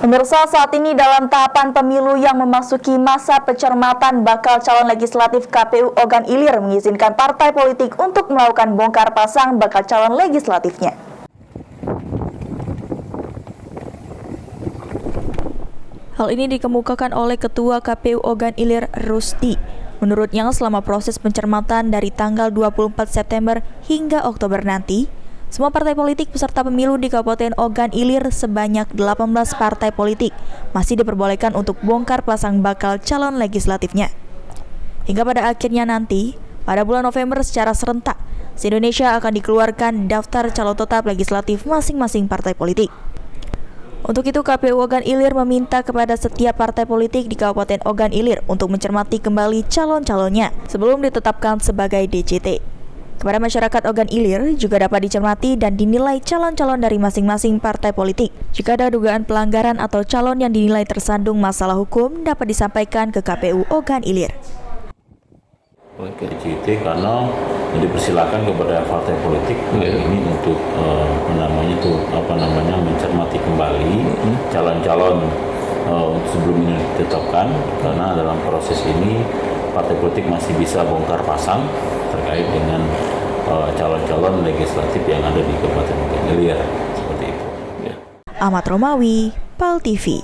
Pemirsa, saat ini dalam tahapan pemilu yang memasuki masa pencermatan, bakal calon legislatif KPU Ogan Ilir mengizinkan partai politik untuk melakukan bongkar pasang bakal calon legislatifnya. Hal ini dikemukakan oleh Ketua KPU Ogan Ilir, Rusdi. Menurutnya, selama proses pencermatan dari tanggal 24 September hingga Oktober nanti, semua partai politik peserta pemilu di Kabupaten Ogan Ilir sebanyak 18 partai politik masih diperbolehkan untuk bongkar pasang bakal calon legislatifnya. Hingga pada akhirnya nanti, pada bulan November secara serentak, se-Indonesia akan dikeluarkan daftar calon tetap legislatif masing-masing partai politik. Untuk itu, KPU Ogan Ilir meminta kepada setiap partai politik di Kabupaten Ogan Ilir untuk mencermati kembali calon-calonnya sebelum ditetapkan sebagai DJT. Kepada masyarakat Ogan Ilir juga dapat dicermati dan dinilai calon-calon dari masing-masing partai politik. Jika ada dugaan pelanggaran atau calon yang dinilai tersandung masalah hukum, dapat disampaikan ke KPU Ogan Ilir. DJT karena dipersilakan kepada partai politik ini untuk mencermati kembali calon-calon sebelum ini ditetapkan, karena dalam proses ini partai politik masih bisa bongkar pasang terkait dengan calon-calon legislatif yang ada di Kabupaten Ogan Ilir, seperti itu. Ahmad Romawi, PAL TV.